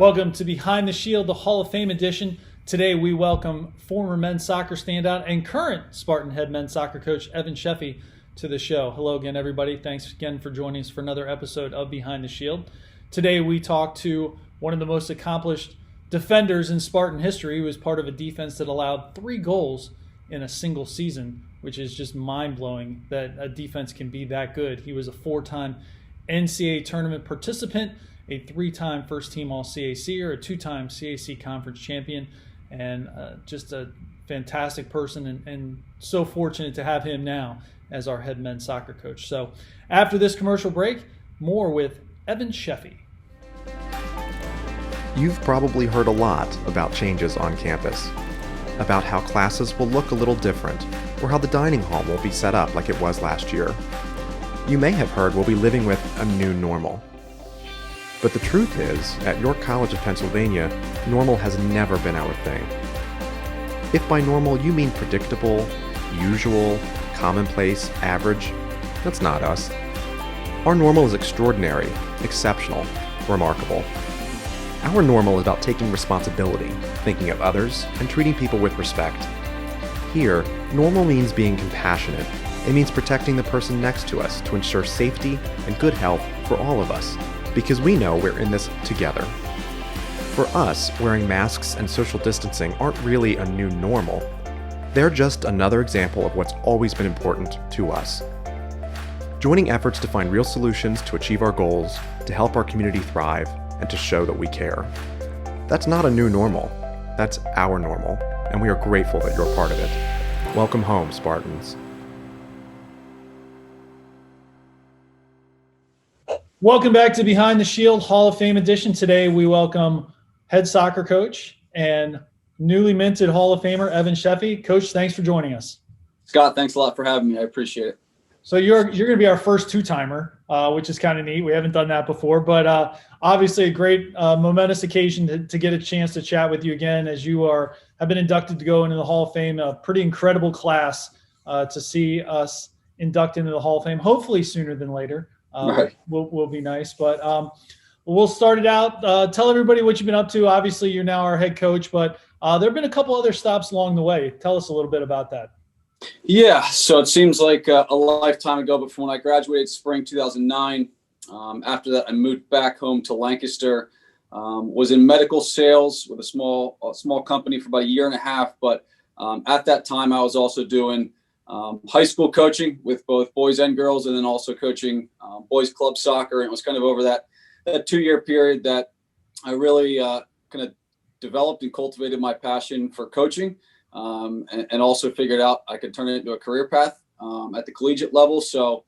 Welcome to Behind the Shield, the Hall of Fame edition. Today we welcome former men's soccer standout and current Spartan head men's soccer coach Evan Scheffey to the show. Hello again, everybody. Thanks again for joining us for another episode of Behind the Shield. Today we talk to one of the most accomplished defenders in Spartan history, who was part of a defense that allowed 3 goals in a single season, which is just mind-blowing that a defense can be that good. He was a 4-time NCAA tournament participant, a 3-time first-team All-CACer, a 2-time CAC conference champion, and just a fantastic person, and so fortunate to have him now as our head men's soccer coach. So after this commercial break, more with Evan Scheffey. You've probably heard a lot about changes on campus, about how classes will look a little different, or how the dining hall won't be set up like it was last year. You may have heard we'll be living with a new normal. But the truth is, at York College of Pennsylvania, normal has never been our thing. If by normal you mean predictable, usual, commonplace, average, that's not us. Our normal is extraordinary, exceptional, remarkable. Our normal is about taking responsibility, thinking of others, and treating people with respect. Here, normal means being compassionate. It means protecting the person next to us to ensure safety and good health for all of us, because we know we're in this together. For us, wearing masks and social distancing aren't really a new normal. They're just another example of what's always been important to us. Joining efforts to find real solutions to achieve our goals, to help our community thrive, and to show that we care. That's not a new normal. That's our normal, and we are grateful that you're part of it. Welcome home, Spartans. Welcome back to Behind the Shield Hall of Fame edition. Today we welcome head soccer coach and newly minted Hall of Famer Evan Scheffey. Coach, thanks for joining us. Scott, thanks a lot for having me. I appreciate it. So you're going to be our first 2-timer, which is kind of neat. We haven't done that before, but obviously a great momentous occasion to get a chance to chat with you again, as you have been inducted to go into the Hall of Fame. A pretty incredible class to see us induct into the Hall of Fame, hopefully sooner than later. Right. Will be nice, but we'll start it out. Tell everybody what you've been up to. Obviously, you're now our head coach, but there have been a couple other stops along the way. Tell us a little bit about that. Yeah, so it seems like a lifetime ago, but from when I graduated spring 2009, after that I moved back home to Lancaster, was in medical sales with a small company for about a year and a half, but at that time I was also doing high school coaching with both boys and girls, and then also coaching boys club soccer. And it was kind of over that 2-year period that I really kind of developed and cultivated my passion for coaching, and also figured out I could turn it into a career path at the collegiate level. So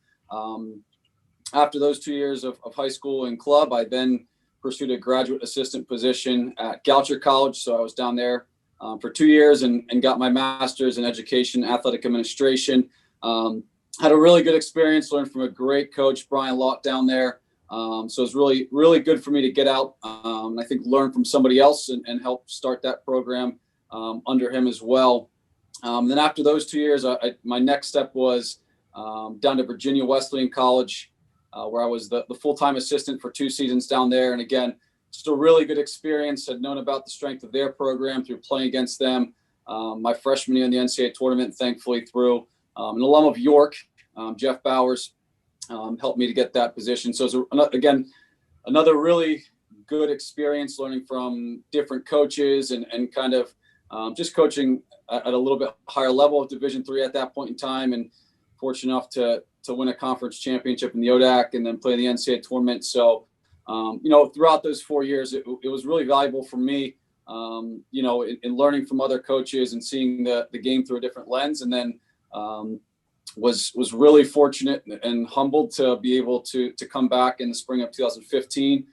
after those 2 years of high school and club, I then pursued a graduate assistant position at Goucher College. So I was down there for 2 years and got my master's in education, athletic administration. Had a really good experience, learned from a great coach, Brian Lott, down there. So it was really, really good for me to get out, I think learn from somebody else and help start that program under him as well. Then after those 2 years, my next step was down to Virginia Wesleyan College, where I was the full-time assistant for 2 seasons down there. And again, just a really good experience. Had known about the strength of their program through playing against them my freshman year in the NCAA tournament, thankfully through an alum of York, Jeff Bowers, helped me to get that position. So it was, again, another really good experience learning from different coaches and kind of just coaching at a little bit higher level of Division III at that point in time, and fortunate enough to win a conference championship in the ODAC and then play the NCAA tournament. So throughout those 4 years, it was really valuable for me, in learning from other coaches and seeing the game through a different lens. And then was really fortunate and humbled to be able to come back in the spring of 2015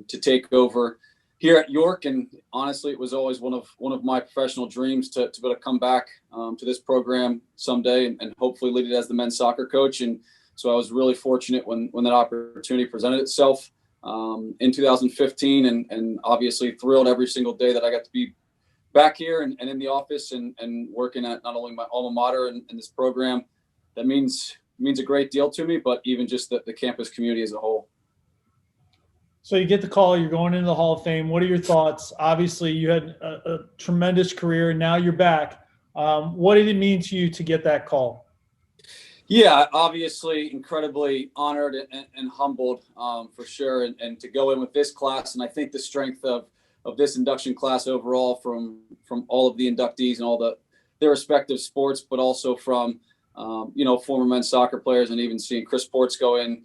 to take over here at York. And honestly, it was always one of my professional dreams to be able to come back to this program someday and hopefully lead it as the men's soccer coach. And so I was really fortunate when that opportunity presented itself in 2015, and obviously thrilled every single day that I got to be back here and in the office and working at not only my alma mater and this program. That means a great deal to me, but even just the campus community as a whole. So you get the call, you're going into the Hall of Fame. What are your thoughts? Obviously, you had a tremendous career, and now you're back. What did it mean to you to get that call? Yeah, obviously incredibly honored and humbled, for sure. And to go in with this class, and I think the strength of this induction class overall from all of the inductees and all their respective sports, but also from, former men's soccer players, and even seeing Chris Ports go in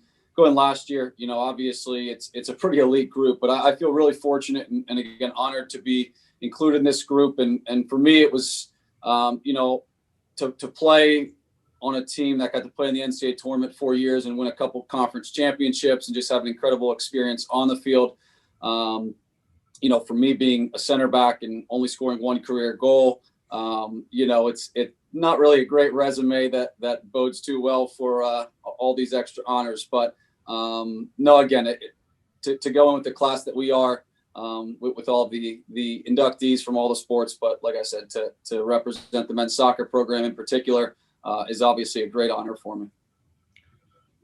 last year. Obviously it's a pretty elite group, but I feel really fortunate and again, honored to be included in this group. And for me, it was, to play on a team that got to play in the NCAA tournament 4 years and win a couple conference championships and just have an incredible experience on the field. For me being a center back and only scoring one career goal, it's not really a great resume that bodes too well for all these extra honors. But no, again, to go in with the class that we are, with all the inductees from all the sports, but like I said, to represent the men's soccer program in particular, is obviously a great honor for me.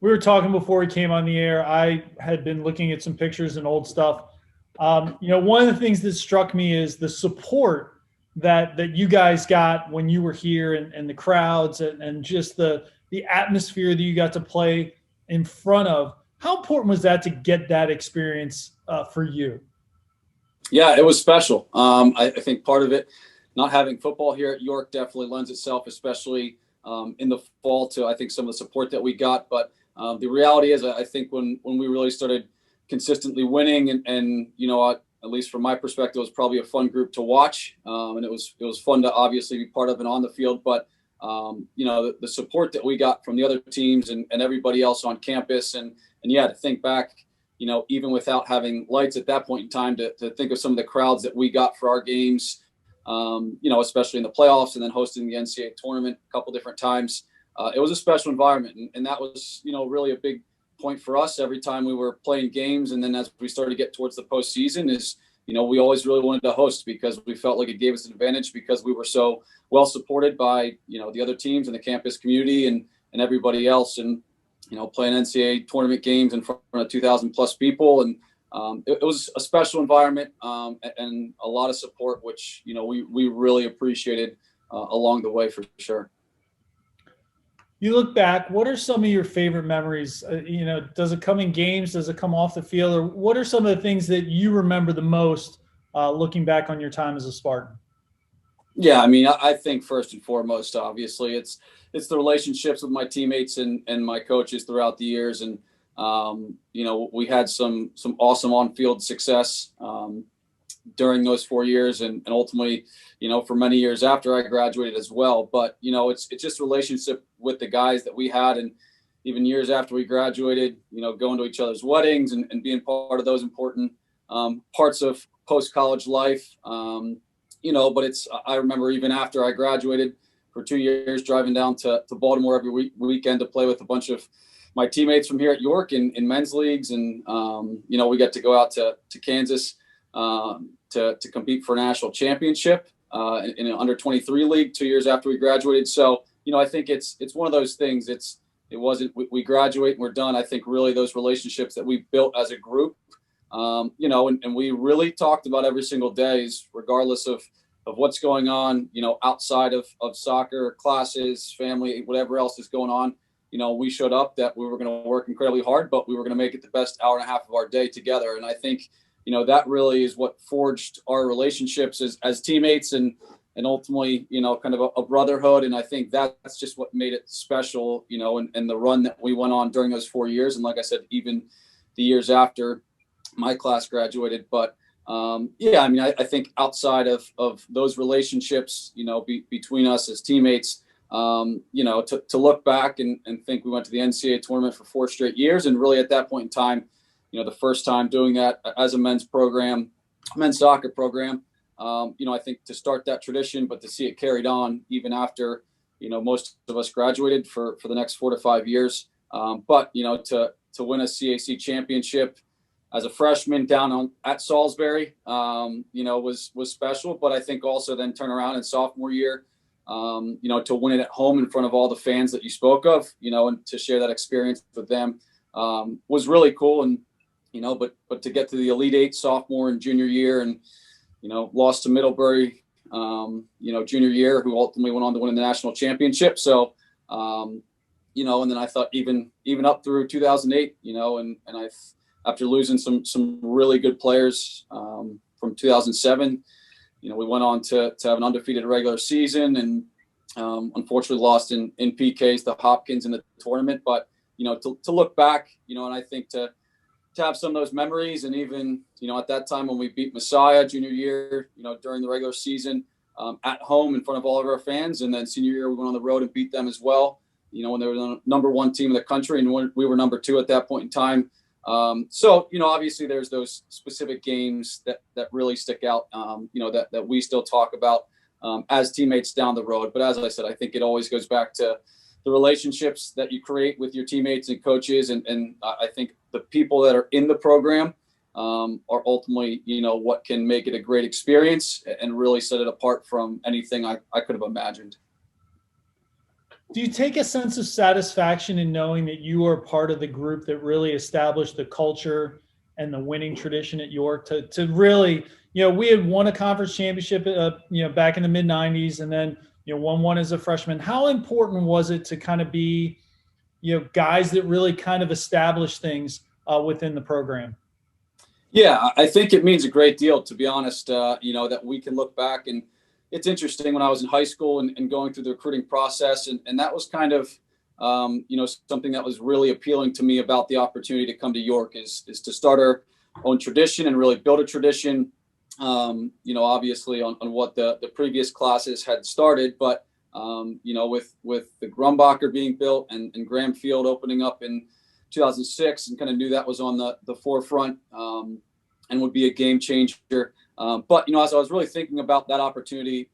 We were talking before we came on the air. I had been looking at some pictures and old stuff. One of the things that struck me is the support that you guys got when you were here, and the crowds, and just the atmosphere that you got to play in front of. How important was that to get that experience for you? Yeah, it was special. I think part of it, not having football here at York, definitely lends itself, especially in the fall, to I think some of the support that we got. But the reality is, I think when we really started consistently winning, and at least from my perspective, it was probably a fun group to watch, and it was fun to obviously be part of and on the field. But the support that we got from the other teams and everybody else on campus, and yeah, to think back, even without having lights at that point in time, to think of some of the crowds that we got for our games, especially in the playoffs and then hosting the NCAA tournament a couple different times. It was a special environment. And that was, really a big point for us every time we were playing games. And then as we started to get towards the postseason is, we always really wanted to host because we felt like it gave us an advantage because we were so well supported by, the other teams and the campus community and everybody else. And, playing NCAA tournament games in front of 2,000 plus people. And it was a special environment, and a lot of support, which, we really appreciated along the way for sure. You look back, what are some of your favorite memories? Does it come in games? Does it come off the field? Or what are some of the things that you remember the most looking back on your time as a Spartan? Yeah, I think first and foremost, obviously, it's the relationships with my teammates and my coaches throughout the years. And, we had some awesome on-field success during those 4 years and ultimately, for many years after I graduated as well. But, it's just a relationship with the guys that we had. And even years after we graduated, going to each other's weddings and being part of those important parts of post-college life. But I remember even after I graduated for 2 years, driving down to Baltimore every weekend to play with a bunch of my teammates from here at York in men's leagues. And, we got to go out to Kansas to compete for a national championship in an under 23 league 2 years after we graduated. So, I think it's one of those things. It wasn't, we graduate and we're done. I think really those relationships that we built as a group, and we really talked about every single day, regardless of what's going on, outside of soccer, classes, family, whatever else is going on. We showed up that we were going to work incredibly hard, but we were going to make it the best hour and a half of our day together. And I think, that really is what forged our relationships as teammates and ultimately, kind of a brotherhood. And I think that's just what made it special, and the run that we went on during those 4 years. And like I said, even the years after my class graduated. But I think outside of those relationships, between us as teammates, to look back and think we went to the NCAA tournament for 4 straight years. And really at that point in time, the first time doing that as a men's soccer program, I think to start that tradition, but to see it carried on even after, most of us graduated for the next 4 to 5 years. But, to win a CAC championship as a freshman down at Salisbury, was special. But I think also then turn around in sophomore year, to win it at home in front of all the fans that you spoke of, and to share that experience with them was really cool. And but to get to the Elite Eight sophomore and junior year, and lost to Middlebury, junior year, who ultimately went on to win the national championship. So, and then I thought even up through 2008, and after losing some really good players from 2007, we went on to have an undefeated regular season, and unfortunately lost in PKs to Hopkins in the tournament. But to look back, and I think to have some of those memories, and even at that time when we beat Messiah junior year, during the regular season, at home in front of all of our fans, and then senior year we went on the road and beat them as well. When they were the number one team in the country, and when we were number two at that point in time. So obviously there's those specific games that really stick out, that we still talk about as teammates down the road. But as I said, I think it always goes back to the relationships that you create with your teammates and coaches. And I think the people that are in the program are ultimately, what can make it a great experience and really set it apart from anything I could have imagined. Do you take a sense of satisfaction in knowing that you are part of the group that really established the culture and the winning tradition at York to really, we had won a conference championship, back in the mid 90s, and then, won one as a freshman. How important was it to kind of be, guys that really kind of established things within the program? Yeah, I think it means a great deal, to be honest, that we can look back. And it's interesting, when I was in high school and going through the recruiting process, and that was kind of, something that was really appealing to me about the opportunity to come to York is to start our own tradition and really build a tradition, obviously on what the previous classes had started, but, with the Grumbacher being built and Graham Field opening up in 2006, and kind of knew that was on the forefront and would be a game changer. But, as I was really thinking about that opportunity,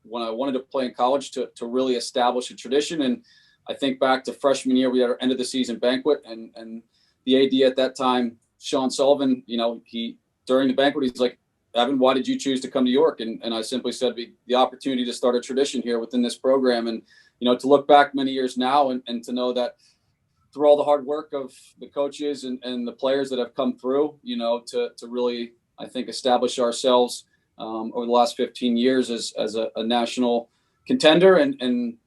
when I wanted to play in college to really establish a tradition, and I think back to freshman year, we had our end of the season banquet, and the AD at that time, Sean Sullivan, he during the banquet, he's like, "Evan, why did you choose to come to York?" And I simply said, the opportunity to start a tradition here within this program. And, to look back many years now and to know that through all the hard work of the coaches and the players that have come through, to really, I think, establish ourselves over the last 15 years as a national contender. And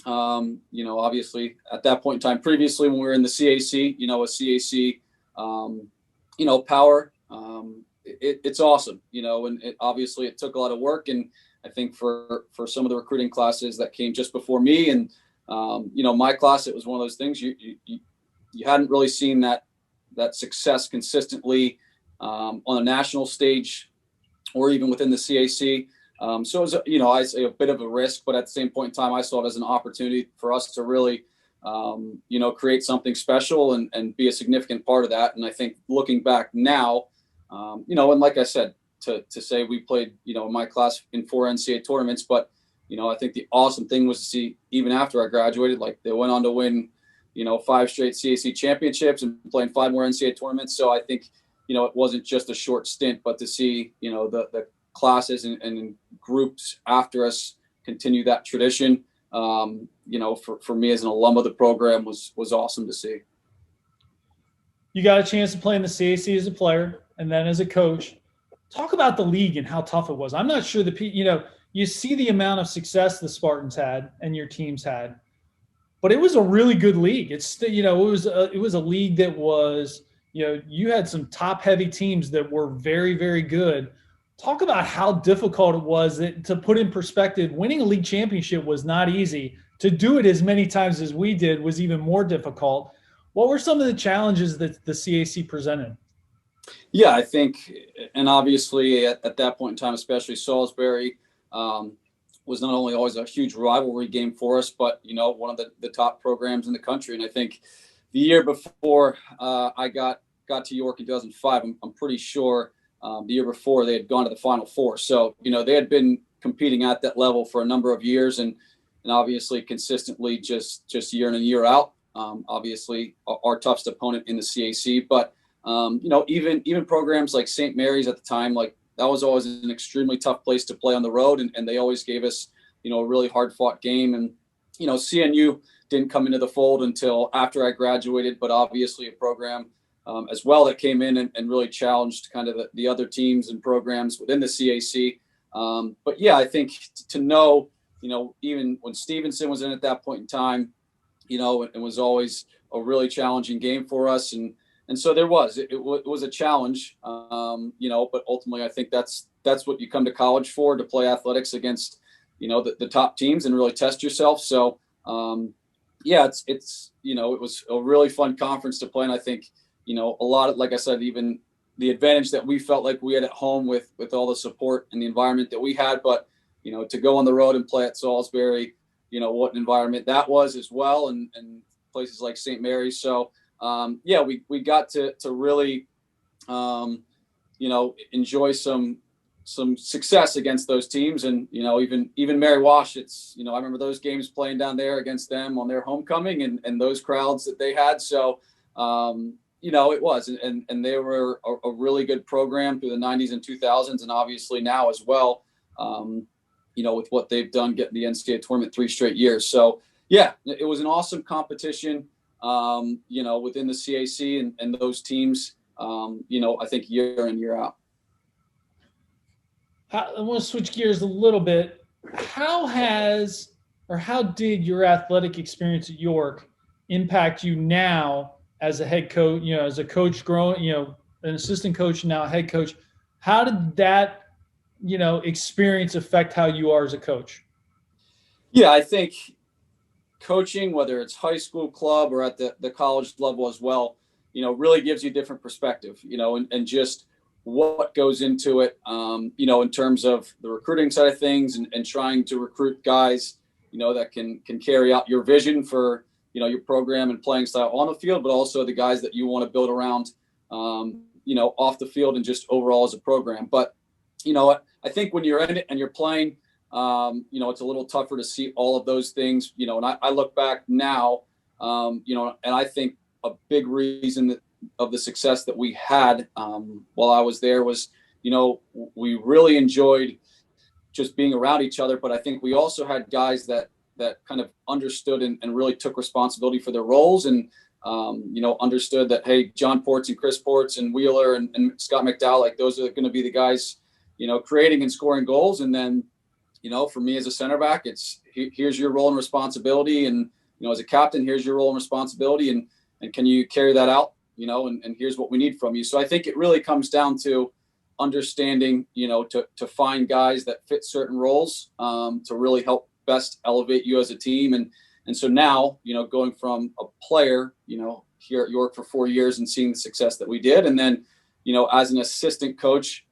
obviously at that point in time, previously when we were in the CAC, a CAC, power, it's awesome, and obviously it took a lot of work. And I think for some of the recruiting classes that came just before me, and, my class, it was one of those things you hadn't really seen that success consistently on a national stage or even within the CAC. So it was, I say a bit of a risk, but at the same point in time, I saw it as an opportunity for us to really, create something special and be a significant part of that. And I think looking back now, and like I said, to say we played, in my class in 4 NCAA tournaments, but, I think the awesome thing was to see, even after I graduated, like they went on to win, 5 straight CAC championships and playing 5 more NCAA tournaments. So I think, it wasn't just a short stint, but to see, the classes and groups after us continue that tradition, for me as an alum of the program was awesome to see. You got a chance to play in the CAC as a player and then as a coach. Talk about the league and how tough it was. I'm not sure you see the amount of success the Spartans had and your teams had, but it was a really good league. It's, it was a league that was, you had some top heavy teams that were very, very good. Talk about how difficult it was. To put in perspective, winning a league championship was not easy. To do it as many times as we did was even more difficult. What were some of the challenges that the CAC presented? Yeah, I think, and obviously at that point in time, especially Salisbury, was not only always a huge rivalry game for us, but, one of the top programs in the country. And I think the year before I got to York in 2005, I'm pretty sure the year before they had gone to the Final Four. So, they had been competing at that level for a number of years, and obviously consistently just year in and year out. Obviously our toughest opponent in the CAC, but even programs like St. Mary's at the time, like that was always an extremely tough place to play on the road. And they always gave us, a really hard fought game. And, CNU didn't come into the fold until after I graduated, but obviously a program, as well that came in and really challenged kind of the other teams and programs within the CAC. But yeah, I think to know, even when Stevenson was in at that point in time, it was always a really challenging game for us. And so it was a challenge, but ultimately I think that's what you come to college for, to play athletics against, the top teams and really test yourself. So, it was a really fun conference to play. And I think, a lot of, like I said, even the advantage that we felt like we had at home with all the support and the environment that we had, but, to go on the road and play at Salisbury, what an environment that was as well. And places like St. Mary's. So, we got to really, enjoy some success against those teams. And, even Mary Wash, I remember those games playing down there against them on their homecoming and those crowds that they had. So, it was, and they were a really good program through the 90s and 2000s. And obviously now as well, with what they've done, getting the NCAA tournament 3 straight years. So yeah, it was an awesome competition, within the CAC and those teams, I think year in, year out. I want to switch gears a little bit. How did your athletic experience at York impact you now as a head coach, as a coach growing, an assistant coach, now a head coach? How did that, experience affect how you are as a coach? Yeah, I think coaching, whether it's high school, club, or at the college level as well, really gives you different perspective, and just what goes into it, in terms of the recruiting side of things and trying to recruit guys, that can carry out your vision for, your program and playing style on the field, but also the guys that you want to build around, off the field and just overall as a program. But, I think when you're in it and you're playing, it's a little tougher to see all of those things, and I look back now, and I think a big reason of the success that we had while I was there was, we really enjoyed just being around each other. But I think we also had guys that kind of understood and really took responsibility for their roles and, understood that, hey, John Ports and Chris Ports and Wheeler and Scott McDowell, like those are going to be the guys, creating and scoring goals. And then, for me as a center back, it's here's your role and responsibility. And, as a captain, here's your role and responsibility. And can you carry that out? And here's what we need from you. So I think it really comes down to understanding, to find guys that fit certain roles, to really help best elevate you as a team. And so now, going from a player, here at York for 4 years and seeing the success that we did. And then, as an assistant coach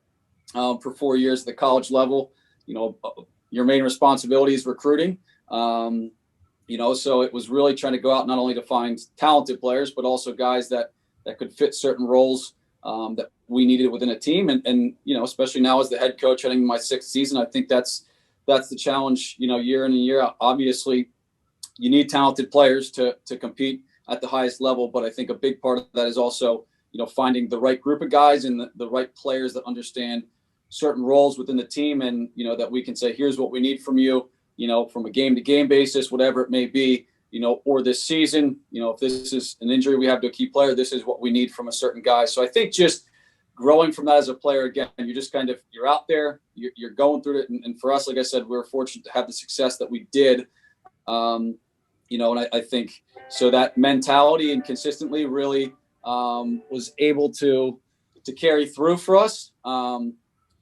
for 4 years at the college level, your main responsibility is recruiting. So it was really trying to go out not only to find talented players, but also guys that could fit certain roles that we needed within a team. And especially now as the head coach heading my 6th season, I think that's the challenge, year in and year out. Obviously, you need talented players to compete at the highest level. But I think a big part of that is also, finding the right group of guys and the right players that understand certain roles within the team. And, that we can say, here's what we need from you, from a game to game basis, whatever it may be, or this season, if this is an injury we have to a key player, this is what we need from a certain guy. So I think just growing from that as a player, again, you're just you're out there, you're going through it. And for us, like I said, we were fortunate to have the success that we did. And I think so that mentality and consistently really was able to carry through for us.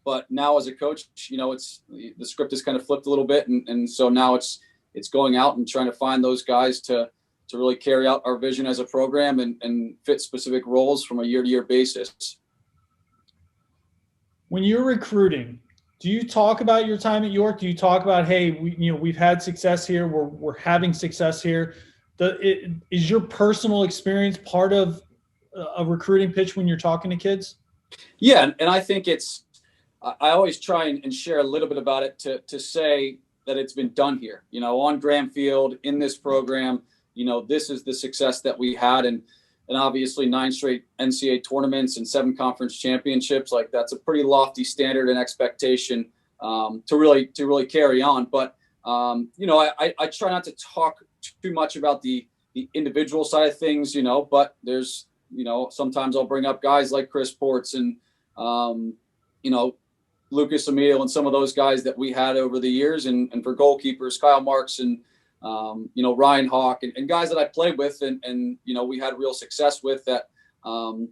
But now as a coach, it's the script is kind of flipped a little bit. And so now it's going out and trying to find those guys to really carry out our vision as a program and fit specific roles from a year-to-year basis. When you're recruiting, do you talk about your time at York? Do you talk about, hey, we've had success here, we're having success here? Is your personal experience part of a recruiting pitch when you're talking to kids? Yeah, and I think I always try and share a little bit about it to say that it's been done here, on Graham Field in this program, this is the success that we had. And obviously 9 straight NCAA tournaments and 7 conference championships, like that's a pretty lofty standard and expectation to really carry on. But, I try not to talk too much about the individual side of things, but there's, sometimes I'll bring up guys like Chris Ports and, Lucas Emile and some of those guys that we had over the years. And for goalkeepers, Kyle Marks and, Ryan Hawk and guys that I played with and we had real success with that. But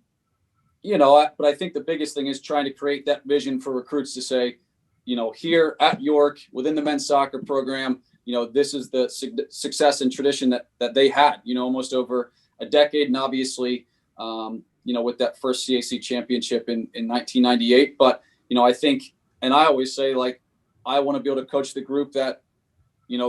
I think the biggest thing is trying to create that vision for recruits to say, here at York within the men's soccer program, this is the success and tradition that they had, almost over a decade. And obviously, with that first CAC championship in 1998. But, I think, and I always say, like, I want to be able to coach the group that,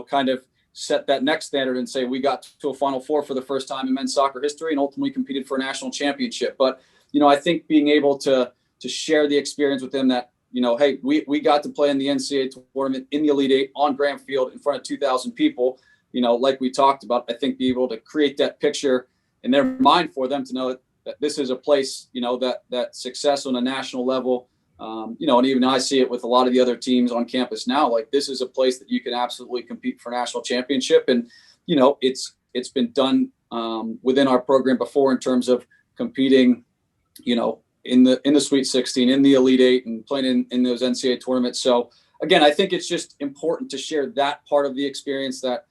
kind of set that next standard and say, we got to a Final Four for the first time in men's soccer history and ultimately competed for a national championship. But, I think being able to share the experience with them that, hey, we got to play in the NCAA tournament in the Elite Eight on Graham Field in front of 2,000 people, like we talked about. I think be able to create that picture in their mind for them to know that this is a place, that success on a national level, and even I see it with a lot of the other teams on campus now, like this is a place that you can absolutely compete for national championship. And, it's been done within our program before in terms of competing, in the Sweet 16, in the Elite Eight, and playing in those NCAA tournaments. So again, I think it's just important to share that part of the experience that,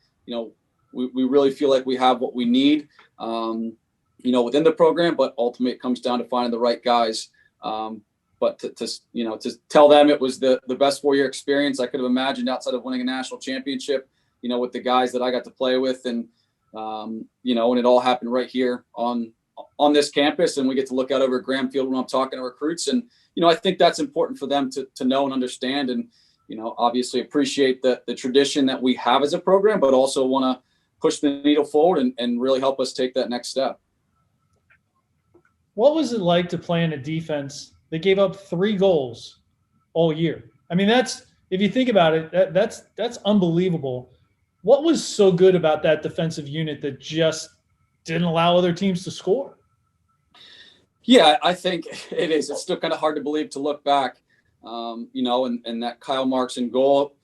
we really feel like we have what we need, within the program, but ultimately it comes down to finding the right guys. But to tell them it was the best 4-year experience I could have imagined outside of winning a national championship, with the guys that I got to play with. And, and it all happened right here on this campus, and we get to look out over Graham Field when I'm talking to recruits. And, I think that's important for them to know and understand and, obviously appreciate the tradition that we have as a program, but also want to push the needle forward and really help us take that next step. What was it like to play in a defense that gave up 3 goals all year? I mean, if you think about it, that's unbelievable. What was so good about that defensive unit that just didn't allow other teams to score? Yeah, I think it is. It's still kind of hard to believe to look back, and that Kyle Marks in goal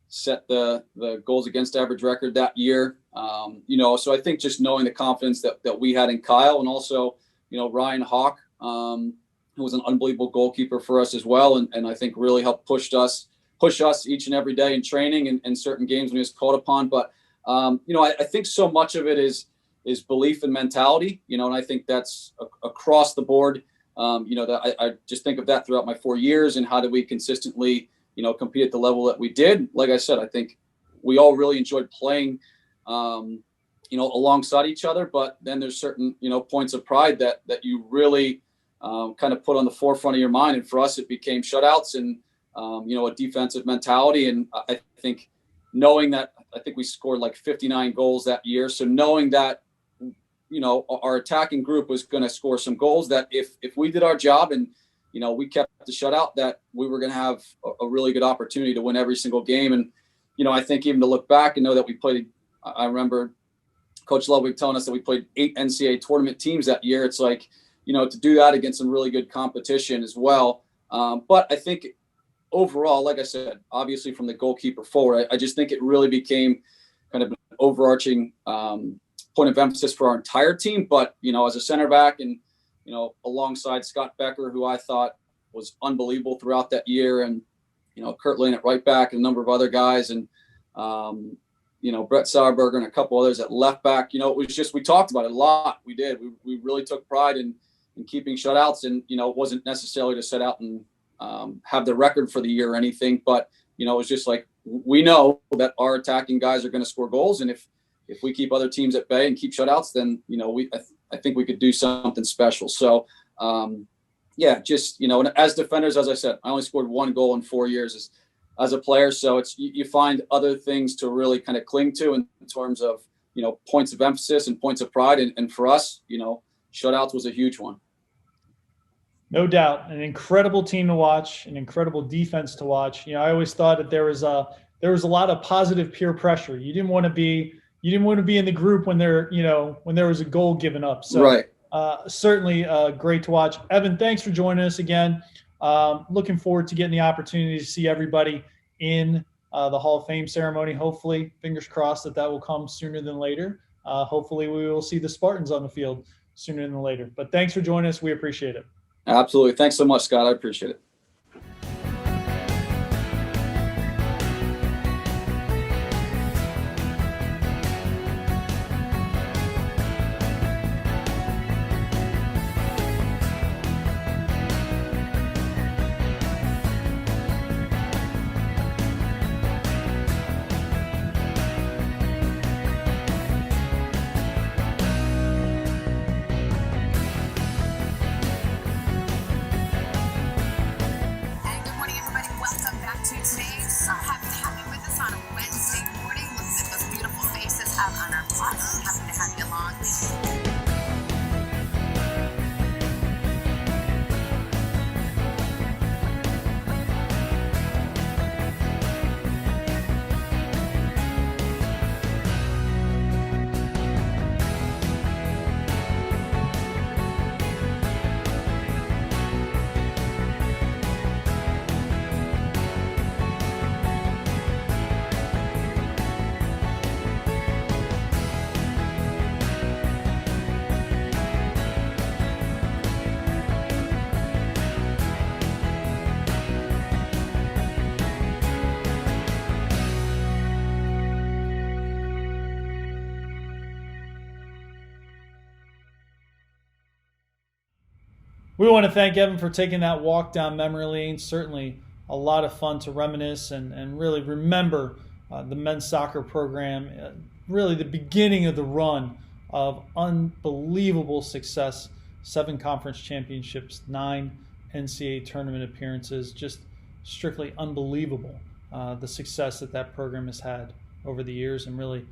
set the goals against average record that year. So I think just knowing the confidence that we had in Kyle, and also, Ryan Hawk, who was an unbelievable goalkeeper for us as well. And I think really helped push us each and every day in training and certain games when he was called upon. But, I think so much of it is belief and mentality, and I think that's across the board. That I just think of that throughout my 4 years and how did we consistently, compete at the level that we did. Like I said, I think we all really enjoyed playing, alongside each other, but then there's certain, points of pride that you really kind of put on the forefront of your mind. And for us, it became shutouts and, a defensive mentality. And I think knowing that, I think we scored like 59 goals that year. So knowing that, our attacking group was going to score some goals, that if we did our job and, we kept the shutout, that we were going to have a really good opportunity to win every single game. And, I think even to look back and know that we played, I remember Coach Ludwig telling us that we played 8 NCAA tournament teams that year. It's like, to do that against some really good competition as well. But I think overall, like I said, obviously from the goalkeeper forward, I just think it really became kind of an overarching point of emphasis for our entire team. But, as a center back and, alongside Scott Becker, who I thought was unbelievable throughout that year, and, Kurt Lane at right back and a number of other guys, and, Brett Sauerberger and a couple others at left back, it was just, we talked about it a lot. We did. We really took pride in keeping shutouts, and, it wasn't necessarily to set out and have the record for the year or anything, but, it was just like, we know that our attacking guys are going to score goals. And if we keep other teams at bay and keep shutouts, then, I think we could do something special. So, just, and as defenders, as I said, I only scored 1 goal in 4 years as a player. So it's, you find other things to really kind of cling to in terms of, points of emphasis and points of pride. And for us, shutouts was a huge one. No doubt. An incredible team to watch, an incredible defense to watch. I always thought that there was a lot of positive peer pressure. You didn't want to be in the group when when there was a goal given up. So right. Certainly great to watch. Evan, thanks for joining us again. Looking forward to getting the opportunity to see everybody in the Hall of Fame ceremony. Hopefully, fingers crossed that will come sooner than later. Hopefully we will see the Spartans on the field sooner than later. But thanks for joining us. We appreciate it. Absolutely. Thanks so much, Scott. I appreciate it. On our podcast. Happy to have you along. We want to thank Evan for taking that walk down memory lane. Certainly a lot of fun to reminisce and really remember the men's soccer program, really the beginning of the run of unbelievable success, 7 conference championships, 9 NCAA tournament appearances, just strictly unbelievable, the success that program has had over the years. And really,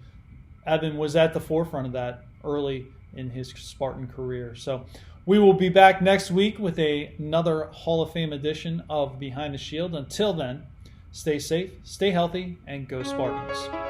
Evan was at the forefront of that early in his Spartan career. So we will be back next week with another Hall of Fame edition of Behind the Shield. Until then, stay safe, stay healthy, and go Spartans.